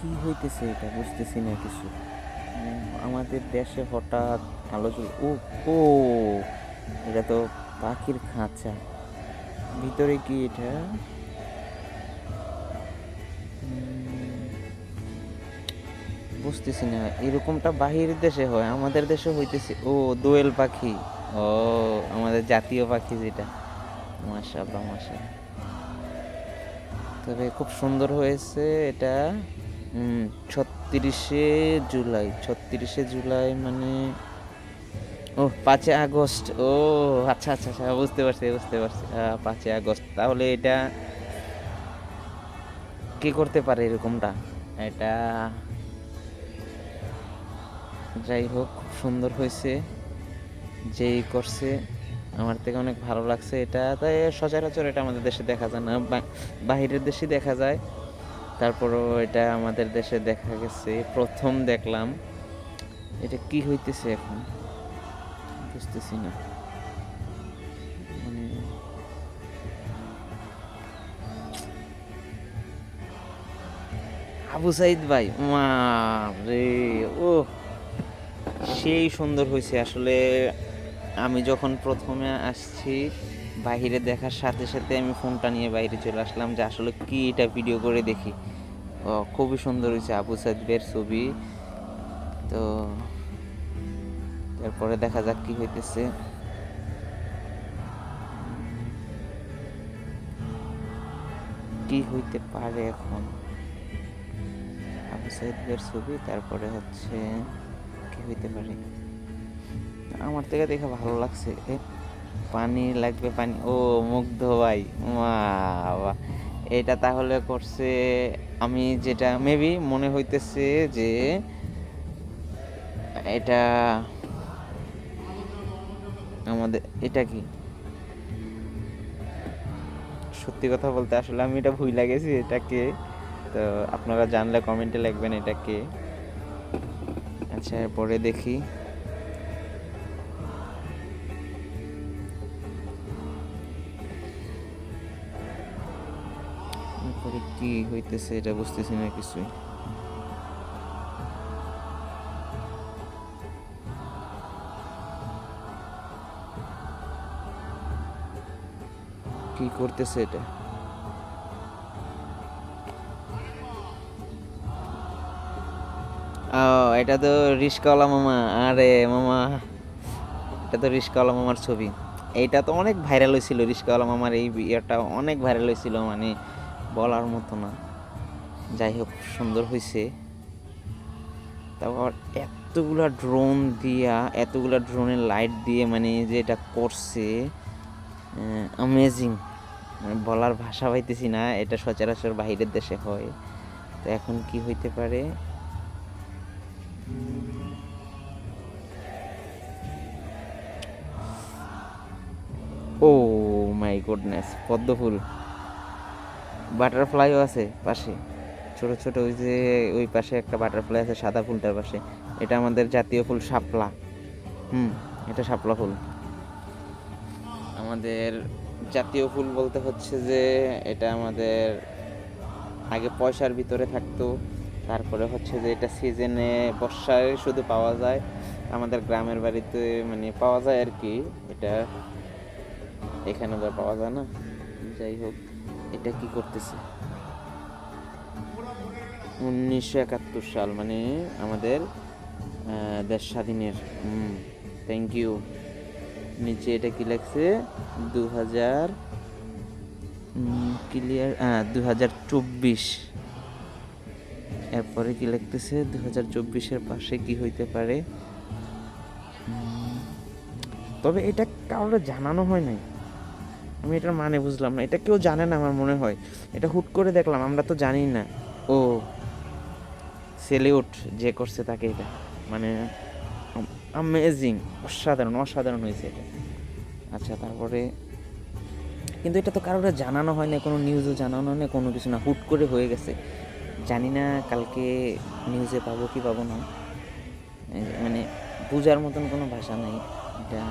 কি হইতেছে এটা বুঝতেছি না কিছু। আমাদের দেশে হঠাৎ আলোচনা, ও ও এটা তো পাখির খাঁচা। ভিতরে কি এটা? বুঝতেছি না, এরকমটা বাহিরের দেশে হয়, আমাদের দেশে হইতেছে। ও, দোয়েল পাখি। ও, আমাদের জাতীয় পাখি যেটা। মাশাআল্লাহ মাশাআল্লাহ, তবে খুব সুন্দর হয়েছে এটা। 36শে জুলাই, 36শে জুলাই মানে ও 5ই আগস্ট। ও আচ্ছা আচ্ছা আচ্ছা, বুঝতে পারছি বুঝতে পারছি। 5ই আগস্ট, তাহলে এটা কে করতে পারে এরকমটা? এটা যাই হোক, খুব সুন্দর হয়েছে। যেই করছে আমার থেকে অনেক ভালো লাগছে এটা। তাই সচরাচর এটা আমাদের দেশে দেখা যায় না, বাহিরের দেশে দেখা যায়। তারপরও এটা আমাদের দেশে দেখা গেছে, প্রথম দেখলাম। এটা কি হইতেছে এখন বুঝতেছি না, মানে আবু সাইদ ভাই, মা রে, ও সেই সুন্দর হয়েছে আসলে। আমি যখন প্রথমে আসছি বাইরে দেখার সাথে সাথে আমি ফোনটা নিয়ে বাইরে চলে আসলাম যে আসলে কি এটা ভিডিও করে দেখি। ও, খুবই সুন্দর হয়েছে আবু সাইদের ছবি। তো তারপরে দেখা যাক কি হইতেছে। কি হইতে পারে এখন? আবু সাইদের ছবি, তারপরে হচ্ছে কি হইতে পারে? আমার থেকে দেখে ভালো লাগছে। পানি লাগবে, পানি। ও, মুগ্ধ ভাই, বাবা, এটা তাহলে করছে। আমি যেটা মেবি মনে হইতেছে যে এটা আমাদের, এটা কি সত্যি কথা বলতে আসলে আমি এটা ভুল লাগেছি এটাকে। তো আপনারা জানলে কমেন্টে লিখবেন এটা কে। আচ্ছা, এরপরে দেখি এরপরে কি হইতেছে, এটা বুঝতেছি না কিছুই। কি করতেছে এটা? ও, এটা তো রিস্কাওয়ালা মামা। আরে মামা, এটা তো রিস্কাওয়ালা মামার ছবি। এইটা তো অনেক ভাইরাল হয়েছিল, রিস্কাওয়ালা মামার এই ইয়েটা অনেক ভাইরাল হয়েছিল, মানে বলার মতো না। যাই হোক, সুন্দর হয়েছে। তারপর এতগুলা ড্রোন দিয়া, এতগুলা ড্রোনের লাইট দিয়ে, মানে যে এটা করছে, অ্যামেজিং। মানে বলার ভাষা পাইতেছি না, এটা সচরাচর বাইরের দেশে হয়। তো এখন কি হইতে পারে? ও মাই গুডনেস, পদ্ম ফুল। বাটারফ্লাইও আছে পাশে, ছোট ছোট, ওই যে ওই পাশে একটা বাটারফ্লাই আছে সাদা ফুলটার পাশে। এটা আমাদের জাতীয় ফুল শাপলা। এটা শাপলা ফুল। আমাদের জাতীয় ফুল বলতে হচ্ছে যে এটা আমাদের আগে পয়সার ভিতরে থাকতো। তারপরে হচ্ছে যে এটা সিজনে বর্ষায় শুধু পাওয়া যায় আমাদের গ্রামের বাড়িতে, মানে পাওয়া যায় আর কি। এটা এখানে তো আর পাওয়া যায় না। যাই হোক, এটা কি করতেছে? 1971 সাল, মানে আমাদের দেশ স্বাধীনের। Thank you. নিচে এটা কি লেখছে? 2000, ক্লিয়ার, 2024। এরপরে কি লিখতেছে 2024-এর পাশে কি হইতে পারে? তবে এটা কাউকে জানানো হয় নাই, আমি এটার মানে বুঝলাম না। এটা কেউ জানে না আমার মনে হয়, এটা হুট করে দেখলাম, আমরা তো জানি না। ও, সেলিউট যে করছে তাকে এটা, মানে আমেজিং, অসাধারণ অসাধারণ হয়েছে এটা। আচ্ছা, তারপরে কিন্তু এটা তো কারোর জানানো হয় না, কোনো নিউজও জানানো হয় না, কোনো কিছু না, হুট করে হয়ে গেছে। জানি না কালকে নিউজে পাবো কি পাবো না, মানে বোঝার মতন কোনো ভাষা নাই এটা।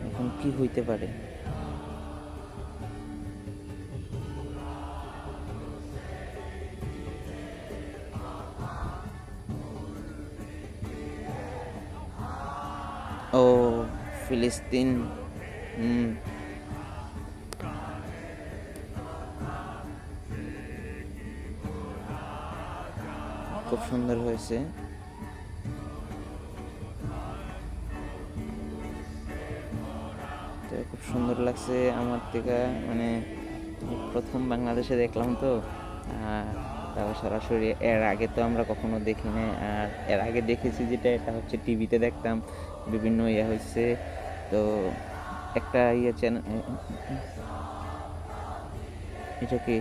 এখন কি হইতে পারে? ও ফিলিস্তিন। হুম, খুব সুন্দর হয়েছে। তো খুব সুন্দর লাগছে আমার থেকে, মানে প্রথম বাংলাদেশে দেখলাম তো। তাও সরাসরি এর আগে তো আমরা কখনো দেখি নাই। আর এর আগে দেখেছি যেটা, এটা হচ্ছে টিভিতে দেখতাম, বিভিন্ন ইয়ে হয়েছে। তো একটা ইয়ে চ্যানেল, এটা কি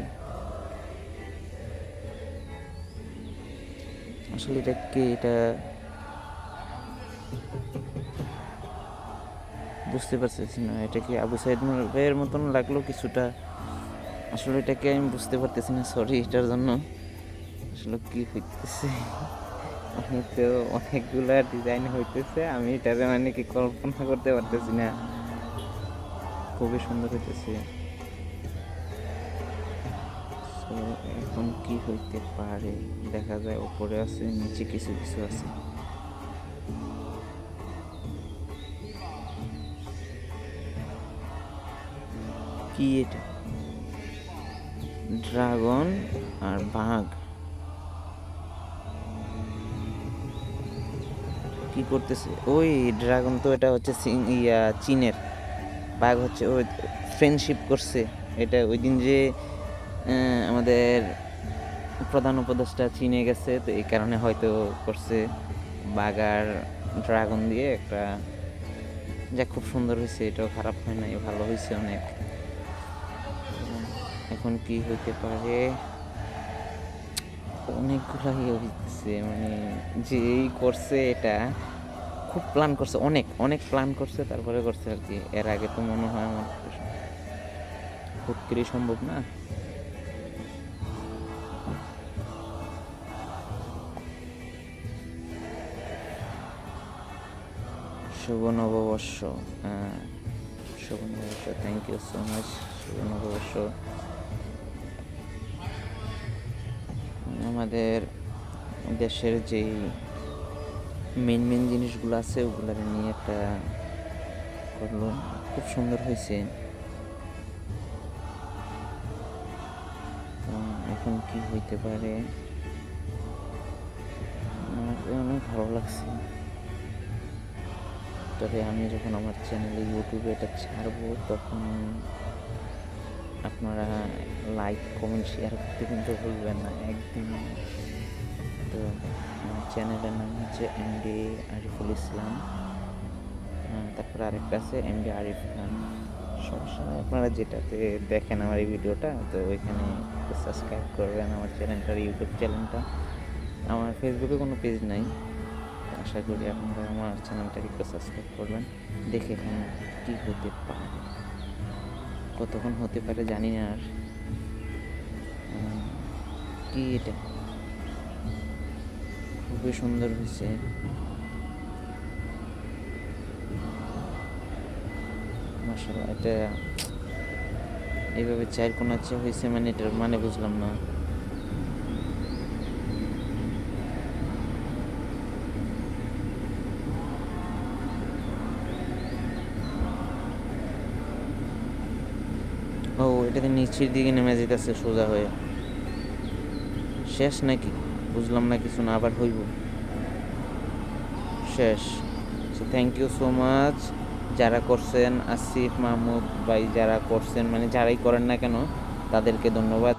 আসলে, এটা কি, এটা বুঝতে পারতেছি না। এটা কি আবু সাইদ এর মতন লাগলো কিছুটা। আসলে এটাকে আমি বুঝতে পারতেছি না, সরি এটার জন্য। আসলে কি হইতেছে, আমি তো অনেকগুলা ডিজাইন হইতেছে, আমি এটারে মানে কি কল্পনা করতে পারতেছি না। খুবই সুন্দর হইতেছে। তো এখন কি হইতে পারে দেখা যায়। উপরে আছে, নিচে কিছু কিছু আছে। কি এটা? ড্রাগন আর বাঘ কি করতেছে? ওই ড্রাগন তো এটা হচ্ছে চীনের। বাঘ হচ্ছে ওই ফ্রেন্ডশিপ করছে। এটা ওই দিন যে আমাদের প্রধান উপদেষ্টা চীনে গেছে, তো এই কারণে হয়তো করছে। বাঘ আর ড্রাগন দিয়ে একটা, যা খুব সুন্দর হয়েছে। এটাও খারাপ হয় নাই, ভালো হয়েছে অনেক। এখন কি হইতে পারে? অনেকগুলো ইয়ে হইতেছে, মানে যেই করছে এটা খুব প্ল্যান করছে, অনেক অনেক প্ল্যান করছে, তারপরে করছে আর কি। এর আগে তো মনে হয় আমার হুট করে সম্ভব না। শুভ নববর্ষ। হ্যাঁ, শুভ নববর্ষ, থ্যাংক ইউ সো মাচ। শুভ নববর্ষ। আমাদের দেশের যেই মেন মেন জিনিসগুলো আছে ওগুলো নিয়ে একটা করলো, খুব সুন্দর হয়েছে। এখন কি হইতে পারে? আমাকে অনেক ভালো লাগছে। তবে আমি যখন আমার চ্যানেলে ইউটিউবে এটা ছাড়বো, তখন আপনারা লাইক কমেন্ট শেয়ার করতে কিন্তু ভুলবেন না একদম। তো আমার চ্যানেলের নাম হচ্ছে এমডি আরিফুল ইসলাম। তারপরে আরেকটা আছে এমডি আরিফ খান। সমস্যা নেই, আপনারা যেটাতে দেখেন আমার এই ভিডিওটা, তো ওইখানে সাবস্ক্রাইব করবেন আমার চ্যানেলটার, ইউটিউব চ্যানেলটা। আমার ফেসবুকে কোনো পেজ নাই, আশা করি আপনারা আমার চ্যানেলটাকে একটু সাবস্ক্রাইব করবেন। দেখে এখন কী হতে পারে, কতক্ষণ হতে পারে জানি না। আর কি এটা, খুবই সুন্দর হয়েছে। মাশাআল্লাহ, এটা এইভাবে চার কোনা চেয়ে হয়েছে, মানে এটার মানে বুঝলাম না। ও এটাতে নিচের দিকে নেমে যেতেছে সোজা হয়ে। শেষ নাকি? বুঝলাম না কিছু, না আবার হইব? শেষ। So thank you so much যারা করছেন, আসিফ মাহমুদ ভাই যারা করছেন, মানে যারাই করেন না কেন তাদেরকে ধন্যবাদ।